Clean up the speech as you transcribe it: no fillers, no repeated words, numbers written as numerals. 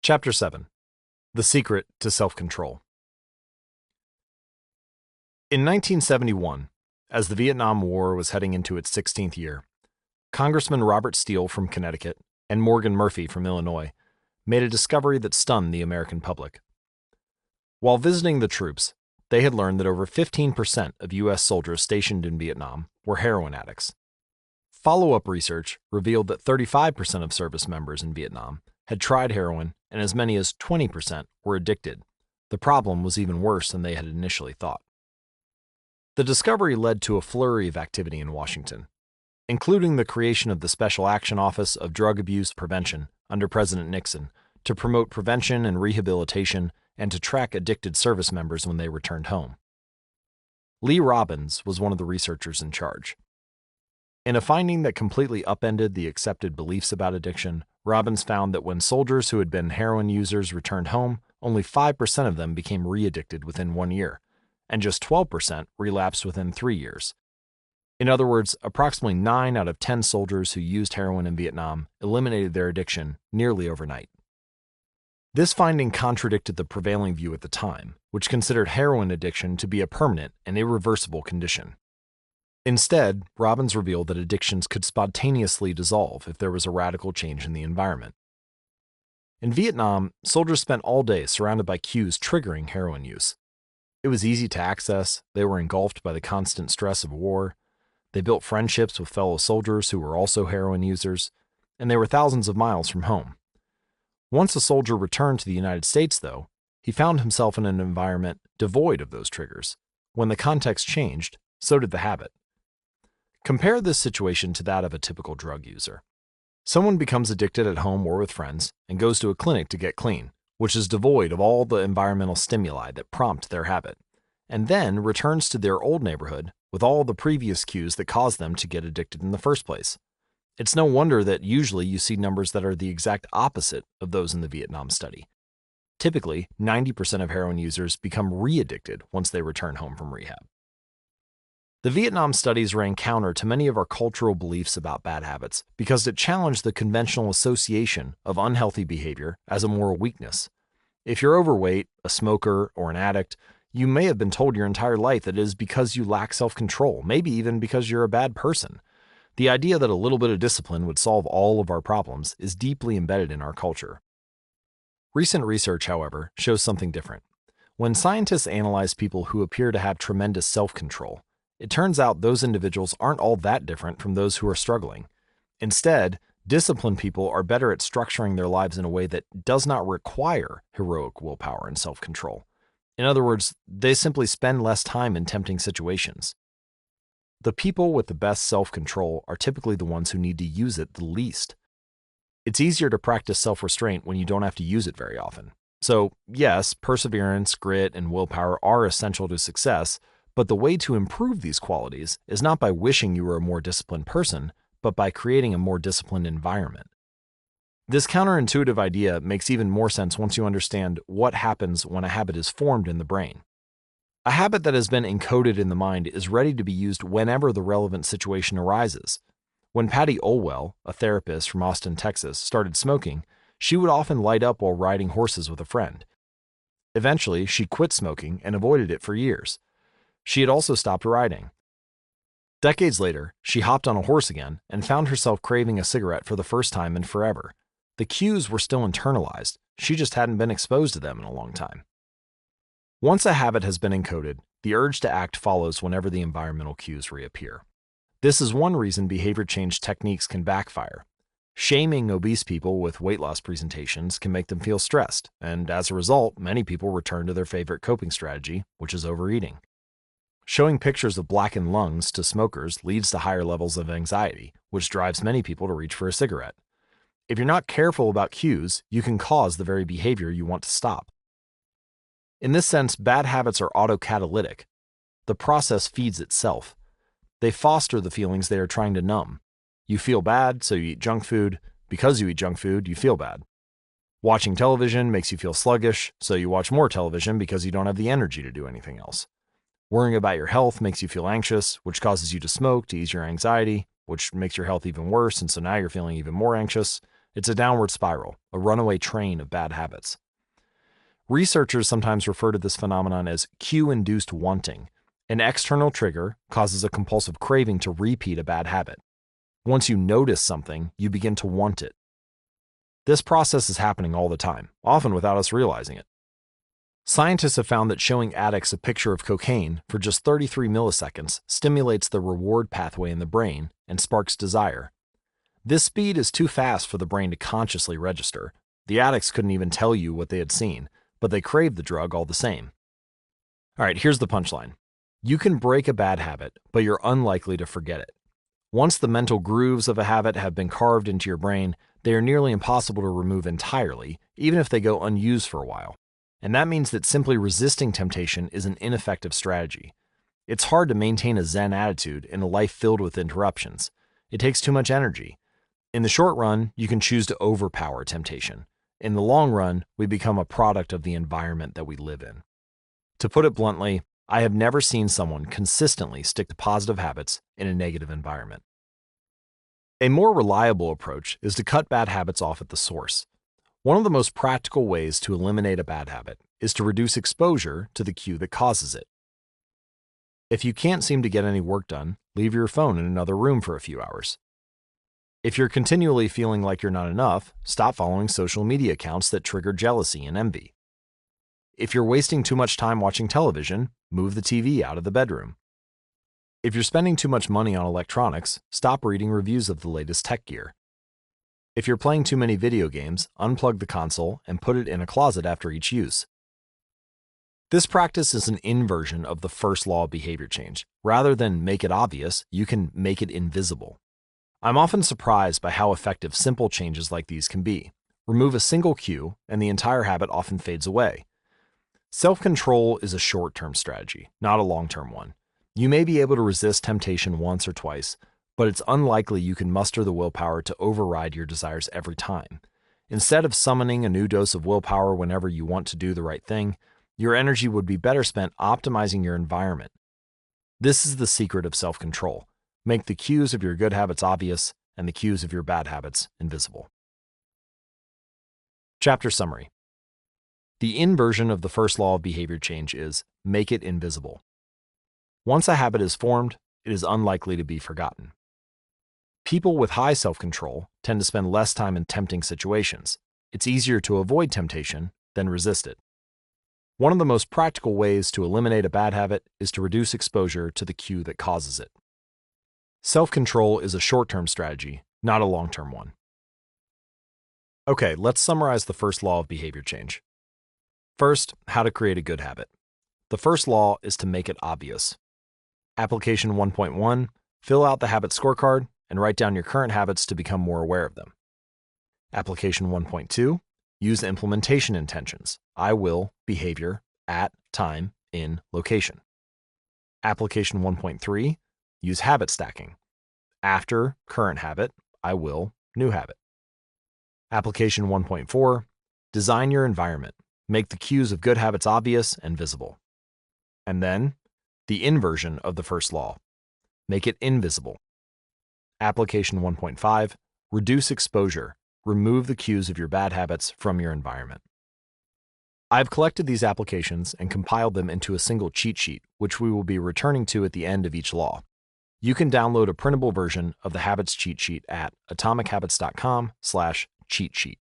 Chapter 7. The Secret to Self-Control. In 1971, as the Vietnam War was heading into its 16th year, Congressman Robert Steele from Connecticut and Morgan Murphy from Illinois made a discovery that stunned the American public. While visiting the troops, they had learned that over 15% of U.S. soldiers stationed in Vietnam were heroin addicts. Follow-up research revealed that 35% of service members in Vietnam had tried heroin, and as many as 20% were addicted. The problem was even worse than they had initially thought. The discovery led to a flurry of activity in Washington, including the creation of the Special Action Office of Drug Abuse Prevention under President Nixon to promote prevention and rehabilitation and to track addicted service members when they returned home. Lee Robbins was one of the researchers in charge. In a finding that completely upended the accepted beliefs about addiction, Robbins found that when soldiers who had been heroin users returned home, only 5% of them became re-addicted within 1 year, and just 12% relapsed within 3 years. In other words, approximately 9 out of 10 soldiers who used heroin in Vietnam eliminated their addiction nearly overnight. This finding contradicted the prevailing view at the time, which considered heroin addiction to be a permanent and irreversible condition. Instead, Robbins revealed that addictions could spontaneously dissolve if there was a radical change in the environment. In Vietnam, soldiers spent all day surrounded by cues triggering heroin use. It was easy to access, they were engulfed by the constant stress of war, they built friendships with fellow soldiers who were also heroin users, and they were thousands of miles from home. Once a soldier returned to the United States, though, he found himself in an environment devoid of those triggers. When the context changed, so did the habit. Compare this situation to that of a typical drug user. Someone becomes addicted at home or with friends and goes to a clinic to get clean, which is devoid of all the environmental stimuli that prompt their habit, and then returns to their old neighborhood with all the previous cues that caused them to get addicted in the first place. It's no wonder that usually you see numbers that are the exact opposite of those in the Vietnam study. Typically, 90% of heroin users become re-addicted once they return home from rehab. The Vietnam studies ran counter to many of our cultural beliefs about bad habits because it challenged the conventional association of unhealthy behavior as a moral weakness. If you're overweight, a smoker, or an addict, you may have been told your entire life that it is because you lack self-control, maybe even because you're a bad person. The idea that a little bit of discipline would solve all of our problems is deeply embedded in our culture. Recent research, however, shows something different. When scientists analyze people who appear to have tremendous self-control, it turns out those individuals aren't all that different from those who are struggling. Instead, disciplined people are better at structuring their lives in a way that does not require heroic willpower and self-control. In other words, they simply spend less time in tempting situations. The people with the best self-control are typically the ones who need to use it the least. It's easier to practice self-restraint when you don't have to use it very often. So, yes, perseverance, grit, and willpower are essential to success, but the way to improve these qualities is not by wishing you were a more disciplined person, but by creating a more disciplined environment. This counterintuitive idea makes even more sense once you understand what happens when a habit is formed in the brain. A habit that has been encoded in the mind is ready to be used whenever the relevant situation arises. When Patty Olwell, a therapist from Austin, Texas, started smoking, she would often light up while riding horses with a friend. Eventually, she quit smoking and avoided it for years. She had also stopped riding. Decades later, she hopped on a horse again and found herself craving a cigarette for the first time in forever. The cues were still internalized, she just hadn't been exposed to them in a long time. Once a habit has been encoded, the urge to act follows whenever the environmental cues reappear. This is one reason behavior change techniques can backfire. Shaming obese people with weight loss presentations can make them feel stressed, and as a result, many people return to their favorite coping strategy, which is overeating. Showing pictures of blackened lungs to smokers leads to higher levels of anxiety, which drives many people to reach for a cigarette. If you're not careful about cues, you can cause the very behavior you want to stop. In this sense, bad habits are autocatalytic. The process feeds itself. They foster the feelings they are trying to numb. You feel bad, so you eat junk food. Because you eat junk food, you feel bad. Watching television makes you feel sluggish, so you watch more television because you don't have the energy to do anything else. Worrying about your health makes you feel anxious, which causes you to smoke to ease your anxiety, which makes your health even worse, and so now you're feeling even more anxious. It's a downward spiral, a runaway train of bad habits. Researchers sometimes refer to this phenomenon as cue-induced wanting. An external trigger causes a compulsive craving to repeat a bad habit. Once you notice something, you begin to want it. This process is happening all the time, often without us realizing it. Scientists have found that showing addicts a picture of cocaine for just 33 milliseconds stimulates the reward pathway in the brain and sparks desire. This speed is too fast for the brain to consciously register. The addicts couldn't even tell you what they had seen, but they craved the drug all the same. All right, here's the punchline. You can break a bad habit, but you're unlikely to forget it. Once the mental grooves of a habit have been carved into your brain, they are nearly impossible to remove entirely, even if they go unused for a while. And that means that simply resisting temptation is an ineffective strategy. It's hard to maintain a Zen attitude in a life filled with interruptions. It takes too much energy. In the short run, you can choose to overpower temptation. In the long run, we become a product of the environment that we live in. To put it bluntly, I have never seen someone consistently stick to positive habits in a negative environment. A more reliable approach is to cut bad habits off at the source. One of the most practical ways to eliminate a bad habit is to reduce exposure to the cue that causes it. If you can't seem to get any work done, leave your phone in another room for a few hours. If you're continually feeling like you're not enough, stop following social media accounts that trigger jealousy and envy. If you're wasting too much time watching television, move the TV out of the bedroom. If you're spending too much money on electronics, stop reading reviews of the latest tech gear. If you're playing too many video games, unplug the console and put it in a closet after each use. This practice is an inversion of the first law of behavior change. Rather than make it obvious, you can make it invisible. I'm often surprised by how effective simple changes like these can be. Remove a single cue, and the entire habit often fades away. Self-control is a short-term strategy, not a long-term one. You may be able to resist temptation once or twice, but it's unlikely you can muster the willpower to override your desires every time. Instead of summoning a new dose of willpower whenever you want to do the right thing, your energy would be better spent optimizing your environment. This is the secret of self-control. Make the cues of your good habits obvious and the cues of your bad habits invisible. Chapter summary. The inversion of the first law of behavior change is make it invisible. Once a habit is formed, it is unlikely to be forgotten. People with high self-control tend to spend less time in tempting situations. It's easier to avoid temptation than resist it. One of the most practical ways to eliminate a bad habit is to reduce exposure to the cue that causes it. Self-control is a short-term strategy, not a long-term one. Okay, let's summarize the first law of behavior change. First, how to create a good habit. The first law is to make it obvious. Application 1.1, fill out the habit scorecard and write down your current habits to become more aware of them. Application 1.2, use implementation intentions. I will, behavior, at, time, in, location. Application 1.3, use habit stacking. After, current habit, I will, new habit. Application 1.4, design your environment. Make the cues of good habits obvious and visible. And then, the inversion of the first law. Make it invisible. Application 1.5, reduce exposure. Remove the cues of your bad habits from your environment. I've collected these applications and compiled them into a single cheat sheet, which we will be returning to at the end of each law. You can download a printable version of the habits cheat sheet at atomichabits.com/cheat sheet.